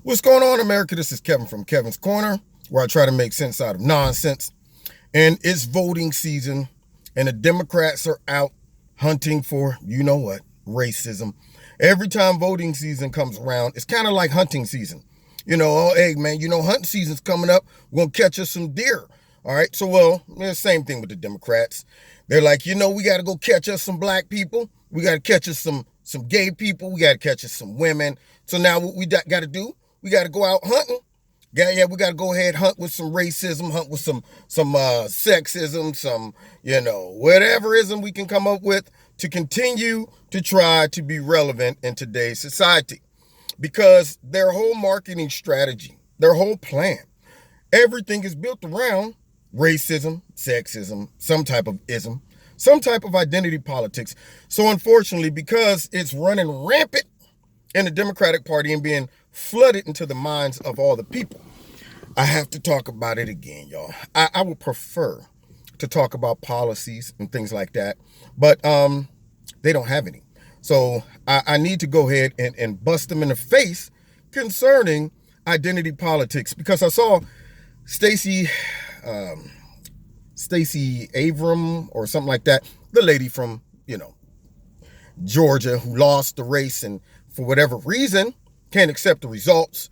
What's going on, America? This is Kevin from Kevin's Corner, where I try to make sense out of nonsense. And it's voting season, and the Democrats are out hunting for, you know what, racism. Every time voting season comes around, it's kind of like hunting season. Oh, hey, man, hunting season's coming up. We're going to catch us some deer. All right, so, the same thing with the Democrats. They're like, we got to go catch us some black people. We got to catch us some gay people. We got to catch us some women. So now what we got to do, we got to go out hunting. We got to go ahead hunt with some racism, hunt with some sexism, some, whatever ism we can come up with to continue to try to be relevant in today's society. Because their whole marketing strategy, their whole plan, everything is built around racism, sexism, some type of ism, some type of identity politics. So unfortunately, because it's running rampant in the Democratic Party and being flooded into the minds of all the people, I have to talk about it again, y'all. I would prefer to talk about policies and things like that, but they don't have any. So I need to go ahead and bust them in the face concerning identity politics, because I saw Stacey Abram or something like that, the lady from, Georgia, who lost the race and for whatever reason can't accept the results,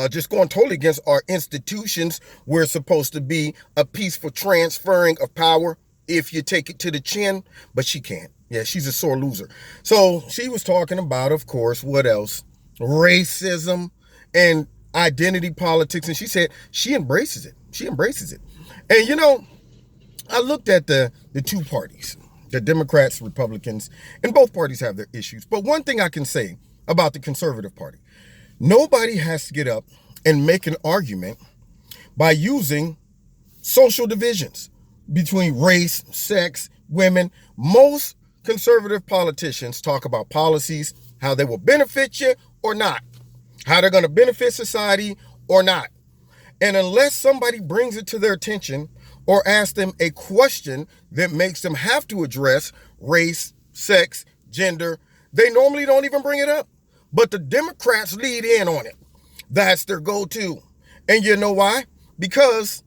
just going totally against our institutions. We're supposed to be a peaceful transferring of power if you take it to the chin, but she can't. Yeah, she's a sore loser. So she was talking about, of course, what else? Racism and identity politics. And she said she embraces it. She embraces it. And, I looked at the two parties, the Democrats, Republicans, and both parties have their issues. But one thing I can say about the conservative party, nobody has to get up and make an argument by using social divisions between race, sex, women. Most conservative politicians talk about policies, how they will benefit you or not, how they're going to benefit society or not. And unless somebody brings it to their attention or asks them a question that makes them have to address race, sex, gender, they normally don't even bring it up. But the Democrats lead in on it. That's their go-to. And you know why? Because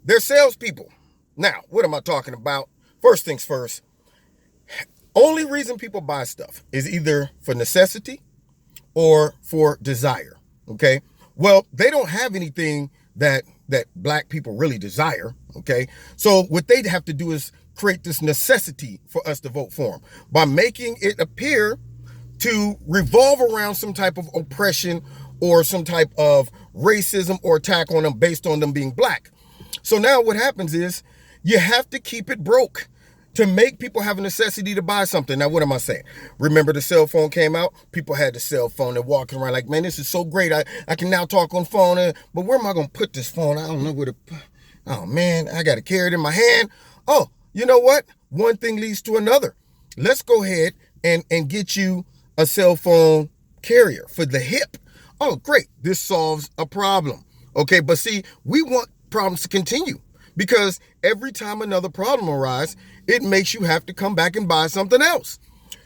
they're salespeople. Now, what am I talking about? First things first, only reason people buy stuff is either for necessity or for desire, okay? Well, they don't have anything that black people really desire, okay? So what they'd have to do is create this necessity for us to vote for them by making it appear to revolve around some type of oppression or some type of racism or attack on them based on them being black. So now what happens is you have to keep it broke to make people have a necessity to buy something. Now, what am I saying? Remember the cell phone came out? People had the cell phone and walking around like, man, this is so great. I can now talk on phone, but where am I going to put this phone? I don't know where to, oh man, I got to carry it in my hand. Oh, you know what? One thing leads to another. Let's go ahead and get you a cell phone carrier for the hip. Oh, great. This solves a problem. Okay, but see, we want problems to continue because every time another problem arises, it makes you have to come back and buy something else.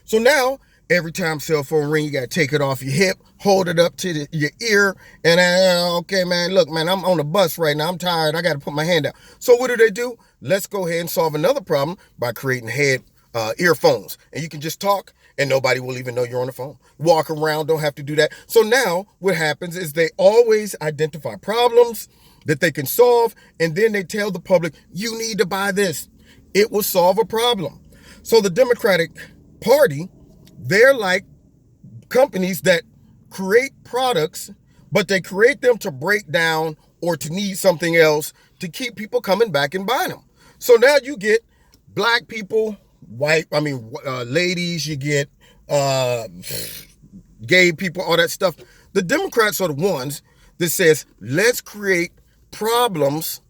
So now, every time cell phone ring, you got to take it off your hip, hold it up to your ear, and okay, man, look, man, I'm on the bus right now. I'm tired. I got to put my hand out. So what do? Let's go ahead and solve another problem by creating earphones. And you can just talk and nobody will even know you're on the phone. Walk around, don't have to do that. So now what happens is they always identify problems that they can solve, and then they tell the public, you need to buy this. It will solve a problem. So the Democratic Party, they're like companies that create products, but they create them to break down or to need something else to keep people coming back and buying them. So now you get black people, ladies, you get gay people, all that stuff. The Democrats are the ones that says, let's create problems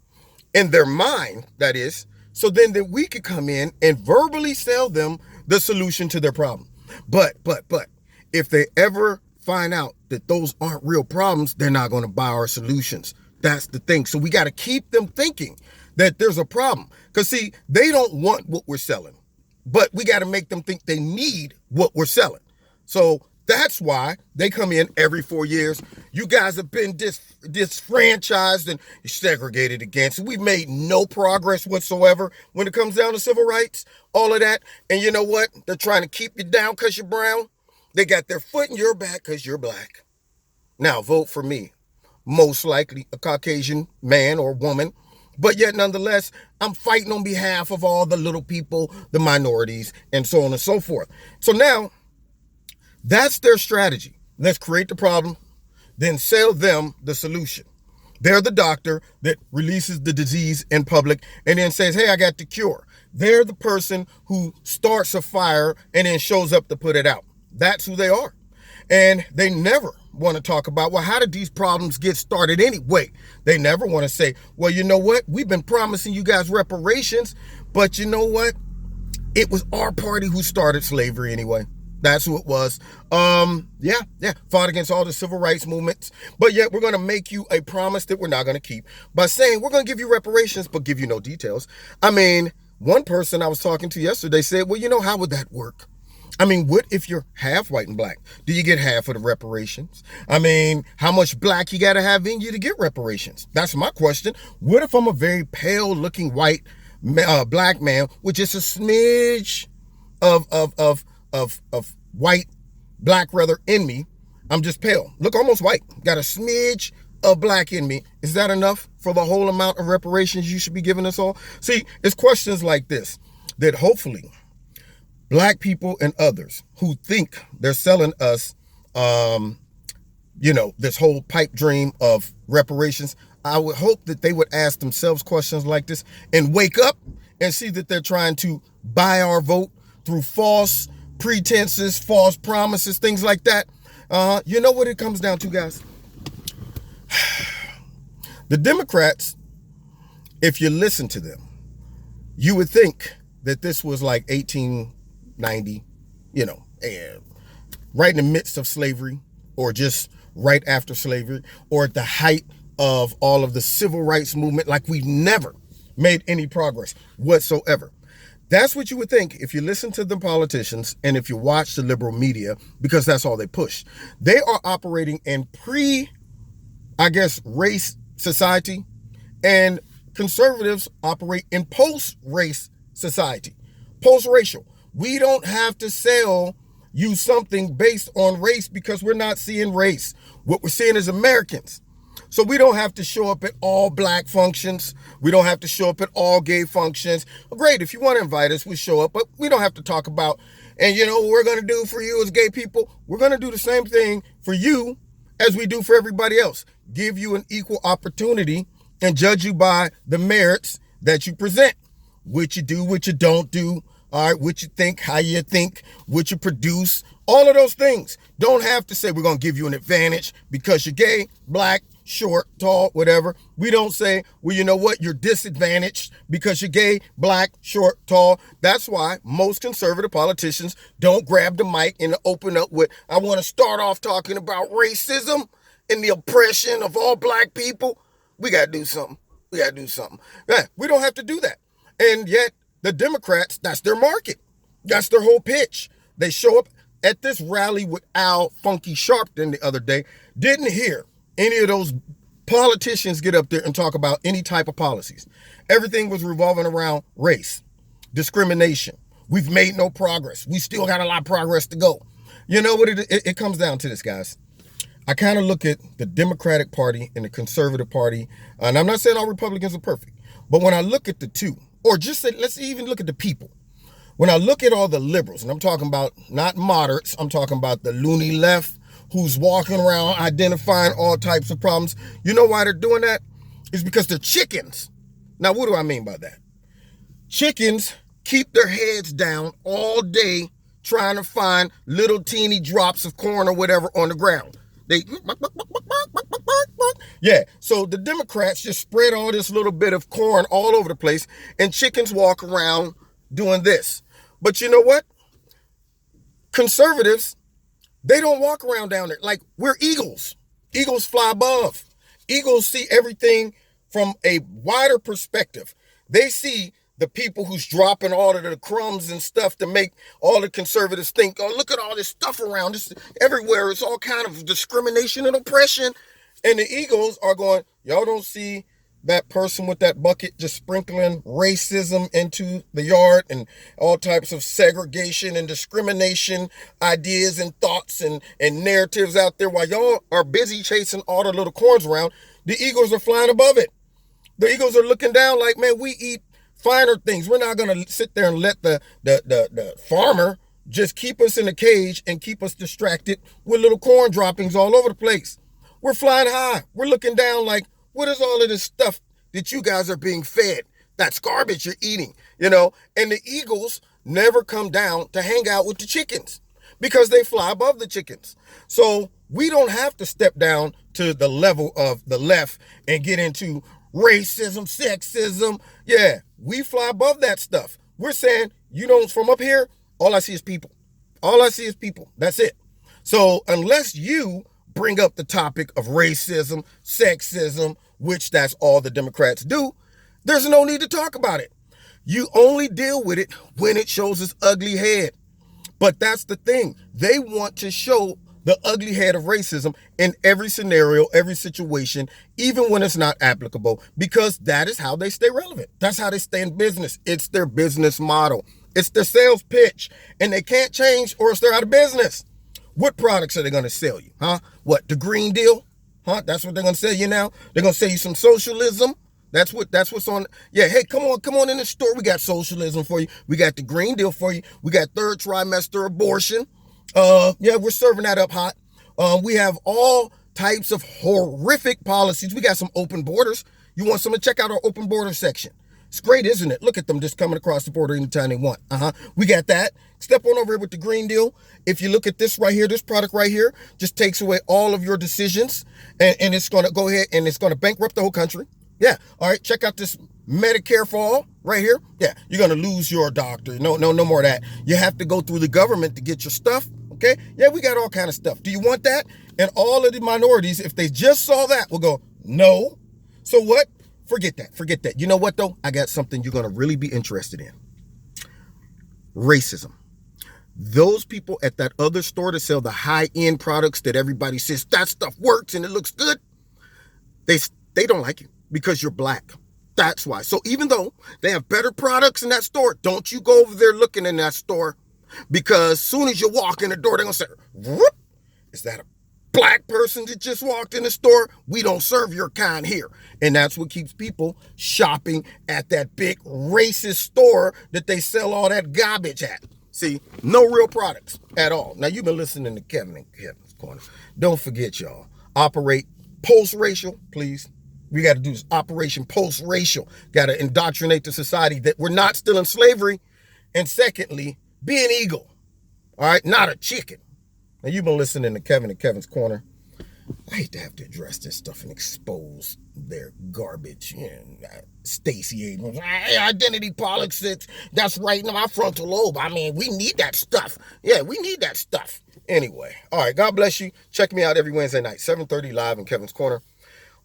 in their mind, that is, so then that we could come in and verbally sell them the solution to their problem. But, if they ever find out that those aren't real problems, they're not going to buy our solutions. That's the thing. So we got to keep them thinking that there's a problem. Because, see, they don't want what we're selling, but we got to make them think they need what we're selling. So That's why they come in every 4 years. You guys have been disfranchised and segregated against. We've made no progress whatsoever when it comes down to civil rights, all of that. And you know what? They're trying to keep you down because you're brown. They got their foot in your back because you're black. Now vote for me. Most likely a Caucasian man or woman. But yet, nonetheless, I'm fighting on behalf of all the little people, the minorities, and so on and so forth. So now, that's their strategy. Let's create the problem, then sell them the solution. They're the doctor that releases the disease in public and then says, hey, I got the cure. They're the person who starts a fire and then shows up to put it out. That's who they are. And they never want to talk about, well, how did these problems get started anyway? They never want to say, well, you know what? We've been promising you guys reparations, but you know what? It was our party who started slavery anyway. That's who it was. Fought against all the civil rights movements. But yet we're going to make you a promise that we're not going to keep by saying we're going to give you reparations, but give you no details. I mean, one person I was talking to yesterday said, well, you know, how would that work? I mean, what if you're half white and black? Do you get half of the reparations? I mean, how much black you got to have in you to get reparations? That's my question. What if I'm a very pale looking white black man with just a smidge of white, black rather in me? I'm just pale. Look almost white. Got a smidge of black in me. Is that enough for the whole amount of reparations you should be giving us all? See, it's questions like this that hopefully black people and others who think they're selling us, this whole pipe dream of reparations, I would hope that they would ask themselves questions like this and wake up and see that they're trying to buy our vote through false pretenses, false promises, things like that. You know what it comes down to, guys? The Democrats, if you listen to them, you would think that this was like 1890, right in the midst of slavery, or just right after slavery, or at the height of all of the civil rights movement, like we've never made any progress whatsoever. That's what you would think if you listen to the politicians and if you watch the liberal media, because that's all they push. They are operating in race society, and conservatives operate in post-race society, post-racial. We don't have to sell you something based on race because we're not seeing race. What we're seeing is Americans. So we don't have to show up at all black functions. We don't have to show up at all gay functions. Well, great, if you want to invite us, we show up, but we don't have to talk about, and you know what we're going to do for you as gay people? We're going to do the same thing for you as we do for everybody else. Give you an equal opportunity and judge you by the merits that you present. What you do, what you don't do, all right, what you think, how you think, what you produce, all of those things. Don't have to say we're going to give you an advantage because you're gay, black, short, tall, whatever. We don't say, well, you know what, you're disadvantaged because you're gay, black, short, tall. That's why most conservative politicians don't grab the mic and open up with, I want to start off talking about racism and the oppression of all black people. We got to do something. Yeah, we don't have to do that. And yet the Democrats, that's their market. That's their whole pitch. They show up at this rally with Al Funky Sharpton the other day. Didn't hear any of those politicians get up there and talk about any type of policies. Everything was revolving around race, discrimination. We've made no progress. We still got a lot of progress to go. You know what it comes down to this, guys. I kind of look at the Democratic Party and the Conservative Party, and I'm not saying all Republicans are perfect, but when I look at the two, or just say, let's even look at the people. When I look at all the liberals, and I'm talking about not moderates, I'm talking about the loony left who's walking around identifying all types of problems. You know why they're doing that? It's because they're chickens. Now, what do I mean by that? Chickens keep their heads down all day trying to find little teeny drops of corn or whatever on the ground. So the Democrats just spread all this little bit of corn all over the place, and chickens walk around doing this. But you know what? Conservatives, they don't walk around down there. Like, we're eagles. Eagles fly above. Eagles see everything from a wider perspective. They see the people who's dropping all of the crumbs and stuff to make all the conservatives think, oh, look at all this stuff around. This everywhere. It's all kind of discrimination and oppression. And the egos are going, y'all don't see that person with that bucket just sprinkling racism into the yard and all types of segregation and discrimination ideas and thoughts and narratives out there while y'all are busy chasing all the little corns around. The egos are flying above it. The egos are looking down like, man, we eat finer things. We're not going to sit there and let the farmer just keep us in a cage and keep us distracted with little corn droppings all over the place. We're flying high. We're looking down like, what is all of this stuff that you guys are being fed? That's garbage you're eating, you know? And the eagles never come down to hang out with the chickens because they fly above the chickens. So we don't have to step down to the level of the left and get into racism, sexism. Yeah, we fly above that stuff. We're saying, you know, from up here, all I see is people. All I see is people. That's it. So unless you bring up the topic of racism, sexism, which that's all the Democrats do, there's no need to talk about it. You only deal with it when it shows its ugly head. But that's the thing. They want to show the ugly head of racism in every scenario, every situation, even when it's not applicable, because that is how they stay relevant. That's how they stay in business. It's their business model. It's their sales pitch, and they can't change or else they're out of business. What products are they going to sell you? Huh? What, the Green Deal? Huh? That's what they're going to sell you now? They're going to sell you some socialism? That's what's on. Yeah, hey, come on in the store. We got socialism for you. We got the Green Deal for you. We got third trimester abortion. Yeah, we're serving that up hot. We have all types of horrific policies. We got some open borders. You want someone to check out our open border section. It's great, isn't it? Look at them just coming across the border anytime they want. We got that. Step on over here with the Green Deal. If you look at this right here, this product right here just takes away all of your decisions, and it's going to go ahead and it's going to bankrupt the whole country. Yeah. All right. Check out this Medicare for all right here. Yeah. You're going to lose your doctor. No more of that. You have to go through the government to get your stuff. Okay. Yeah. We got all kind of stuff. Do you want that? And all of the minorities, if they just saw that, will go, no. So what? Forget that. You know what though? I got something you're going to really be interested in. Racism. Those people at that other store that sell the high-end products that everybody says that stuff works and it looks good, they don't like you because you're black. That's why. So even though they have better products in that store, don't you go over there looking in that store, because as soon as you walk in the door, they're going to say, whoop, is that a black person that just walked in the store? We don't serve your kind here. And that's what keeps people shopping at that big racist store that they sell all that garbage at. See, no real products at all. Now, you've been listening to Kevin and Kevin's Corner. Don't forget, y'all, operate post-racial, please. We got to do this Operation Post-Racial. Got to indoctrinate the society that we're not still in slavery. And secondly, be an eagle. All right, not a chicken. Now, you've been listening to Kevin and Kevin's Corner. I hate to have to address this stuff and expose their garbage. Stacey Abrams, identity politics, that's right in my frontal lobe. I mean, we need that stuff. Yeah, we need that stuff. Anyway, all right, God bless you. Check me out every Wednesday night, 7:30 live in Kevin's Corner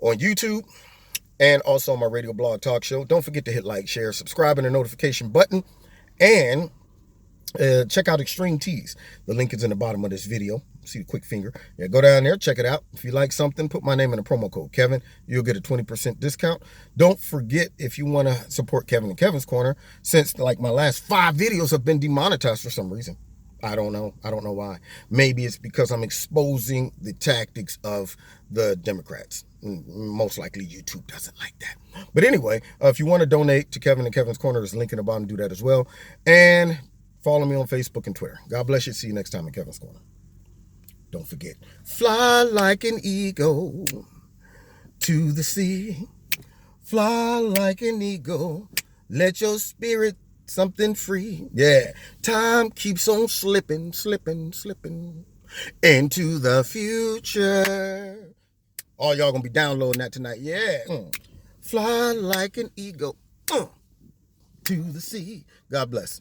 on YouTube and also my radio blog talk show. Don't forget to hit like, share, subscribe, and the notification button. And check out Extreme Tees. The link is in the bottom of this video. See the quick finger. Yeah, go down there, check it out. If you like something, put my name in the promo code Kevin. You'll get a 20% discount. Don't forget, if you want to support Kevin and Kevin's Corner, since like my last 5 videos have been demonetized for some reason. I don't know why. Maybe it's because I'm exposing the tactics of the Democrats. Most likely YouTube doesn't like that. But anyway, if you want to donate to Kevin and Kevin's Corner, there's a link in the bottom. Do that as well. And follow me on Facebook and Twitter. God bless you. See you next time in Kevin's Corner. Don't forget, fly like an eagle to the sea. Fly like an eagle. Let your spirit something free. Yeah. Time keeps on slipping into the future. All y'all gonna be downloading that tonight. Yeah. Fly like an eagle to the sea. God bless.